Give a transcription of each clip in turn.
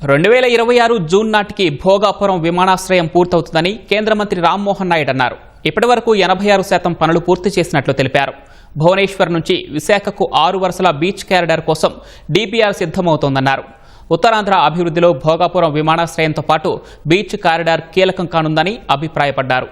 2026 June నాటికి భోగాపురం విమానాశ్రయం పూర్తవుతుందని కేంద్ర మంత్రి రామ్మోహన్ నాయుడు అన్నారు. ఇప్పటివరకు 86% పనులు పూర్తి చేసినట్లు తెలిపారు. భువనేశ్వర్ నుంచి విశాఖకు 6 వరుసల బీచ్ కారిడార్ కోసం DPR సిద్ధమవుతోందన్నారు. ఉత్తరాంధ్ర అభివృద్ధిలో భోగాపురం విమానాశ్రయంతో పాటు బీచ్ కారిడార్ కీలకం కానుందని అభిప్రాయపడ్డారు.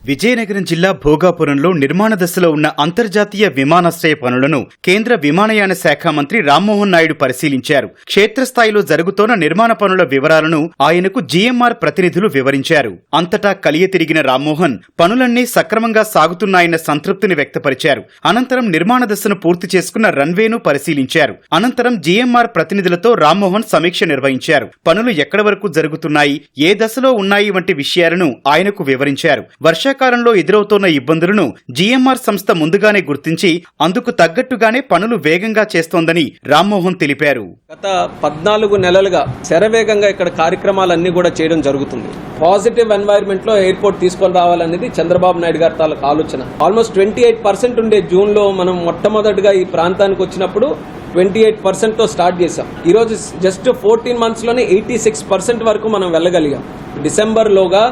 విజయనగరం జిల్లా భోగాపురంలో నిర్మాణ దశలో ఉన్న అంతర్జాతీయ విమానాశ్రయ పనులను కేంద్ర విమానయాన శాఖ మంత్రి రామ్మోహన్ నాయుడు పరిశీలించారు. క్షేత్రస్థాయిలో జరుగుతోన్న నిర్మాణ పనుల వివరాలను ఆయనకు GMR ప్రతినిధులు వివరించారు. అంతటా కలియ తిరిగిన రామ్మోహన్ పనులన్నీ సక్రమంగా సాగుతున్నాయన్న సంతృప్తిని వ్యక్తపరిచారు. అనంతరం నిర్మాణ దశను పూర్తి చేసుకున్న రన్వేను పరిశీలించారు. అనంతరం GMR ప్రతినిధులతో రామ్మోహన్ సమీక్ష నిర్వహించారు. పనులు ఎక్కడి వరకు జరుగుతున్నాయి, ఏ దశలో ఉన్నాయి వంటి విషయాలను ఆయనకు వివరించారు. వర్షాకాలంలో ఎదురవుతోన్న ఇబ్బందులను GMR సంస్థ ముందుగానే గుర్తించి అందుకు తగ్గట్టుగానే పనులు వేగంగా చేస్తోందని రామ్మోహన్ తెలిపారు. గత 14 నెలలుగా శరవేగంగా ఇక్కడ కార్యక్రమాలన్నీ కూడా చేయడం జరుగుతుంది. పాజిటివ్ ఎన్వైరన్మెంట్ లో ఎయిర్పోర్ట్ తీసుకొని రావాలనేది చంద్రబాబు నాయుడు గారి తాలూకు ఆలోచన. ఆల్మోస్ట్ 28% ఉండే జూన్ లో మనం మొట్టమొదటిగా ఈ ప్రాంతానికి వచ్చినప్పుడు 28% తో స్టార్ట్ చేశాం. ఈ రోజు జస్ట్ 14 months లోనే 86% వరకు మనం వెళ్ళగలిగాం. డిసెంబర్ లోగా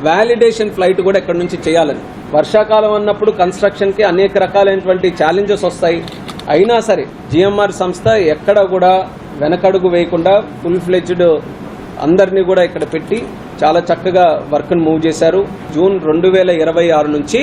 వ్యాలిడేషన్ ఫ్లైట్ కూడా ఇక్కడ నుంచి చేయాలని. వర్షాకాలం అన్నప్పుడు కన్స్ట్రక్షన్కి అనేక రకాలైనటువంటి ఛాలెంజెస్ వస్తాయి. అయినా సరే GMR సంస్థ ఎక్కడ కూడా వెనకడుగు వేయకుండా ఫుల్ ఫ్లెడ్జ్డ్ అందరినీ కూడా ఇక్కడ పెట్టి చాలా చక్కగా వర్క్ను మూవ్ చేశారు. జూన్ 2026 నుంచి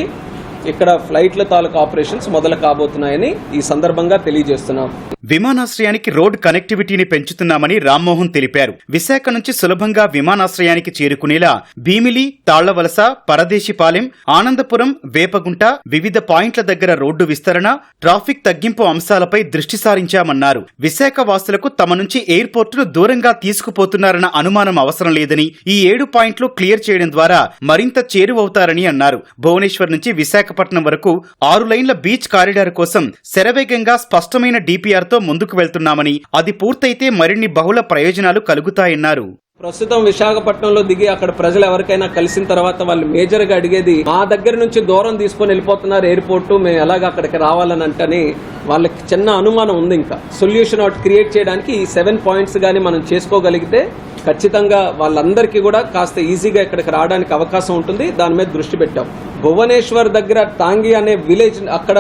ఇక్కడ ఫ్లైట్ల తాలూకు ఆపరేషన్స్ మొదలు కాబోతున్నాయని ఈ సందర్భంగా తెలియజేస్తున్నాం. విమానాశ్రయానికి రోడ్ కనెక్టివిటీని పెంచుతున్నామని రామ్మోహన్ తెలిపారు. విశాఖ నుంచి సులభంగా విమానాశ్రయానికి చేరుకునేలా భీమిలి, తాళ్లవలస, పరదేశిపాలెం, ఆనందపురం, వేపగుంట వివిధ పాయింట్ల దగ్గర రోడ్డు విస్తరణ, ట్రాఫిక్ తగ్గింపు అంశాలపై దృష్టి సారించామన్నారు. విశాఖ వాసులకు తమ నుంచి ఎయిర్పోర్టును దూరంగా తీసుకుపోతున్నారన్న అనుమానం అవసరం లేదని, ఈ 7 పాయింట్లు క్లియర్ చేయడం ద్వారా మరింత చేరువవుతారని అన్నారు. భువనేశ్వర్ నుంచి విశాఖపట్నం వరకు 6 లైన్ల బీచ్ కారిడార్ కోసం శరవేగంగా స్పష్టమైన DPR తో ముందుకు వెళ్తున్నామని, అది పూర్తయితే మరిన్ని బహుళ ప్రయోజనాలు కలుగుతాయన్నారు. ప్రస్తుతం విశాఖపట్నంలో దిగి అక్కడ ప్రజలు ఎవరికైనా కలిసిన తర్వాత వాళ్ళు మేజర్ గా అడిగేది, మా దగ్గర నుంచి దూరం తీసుకొని వెళ్ళిపోతున్నారు ఎయిర్పోర్టు, మేము ఎలాగ అక్కడికి రావాలని అంటని వాళ్ళకి చిన్న అనుమానం ఉంది. ఇంకా సొల్యూషన్ ఒకటి క్రియేట్ చేయడానికి ఈ 7 points గానీ మనం చేసుకోగలిగితే ఖచ్చితంగా వాళ్ళందరికీ కూడా కాస్త ఈజీగా ఇక్కడికి రావడానికి అవకాశం ఉంటుంది. దాని మీద దృష్టి పెట్టాం. భువనేశ్వర్ దగ్గర తాంగి అనే విలేజ్, అక్కడ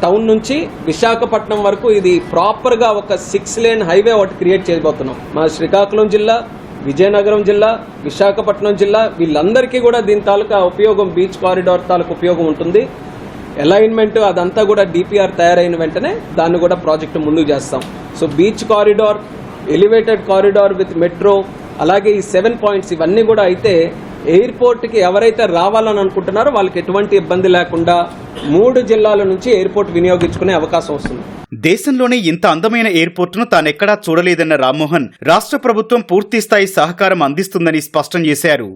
టౌన్ నుంచి విశాఖపట్నం వరకు ఇది ప్రాపర్ గా ఒక 6 lane హైవే ఒకటి క్రియేట్ చేయబోతున్నాం. మా శ్రీకాకుళం జిల్లా, విజయనగరం జిల్లా, విశాఖపట్నం జిల్లా వీళ్ళందరికీ కూడా దీని తాలూకా ఉపయోగం, బీచ్ కారిడార్ తాలూకు ఉపయోగం ఉంటుంది. అలైన్మెంట్ అదంతా కూడా DPR తయారైన వెంటనే దాన్ని కూడా ప్రాజెక్టు ముందుకు చేస్తాం. So beach corridor, elevated corridor with metro, అలాగే ఈ 7 points ఇవన్నీ కూడా అయితే ఎయిర్పోర్ట్కి ఎవరైతే రావాలని అనుకుంటున్నారో వాళ్ళకి ఎటువంటి ఇబ్బంది లేకుండా 3 జిల్లాల నుంచి ఎయిర్పోర్ట్ వినియోగించుకునే అవకాశం వస్తుంది. దేశంలోనే ఇంత అందమైన ఎయిర్పోర్టును తానెక్కడా చూడలేదన్న రామ్మోహన్ రాష్ట్ర ప్రభుత్వం పూర్తిస్థాయి సహకారం అందిస్తుందని స్పష్టం చేశారు.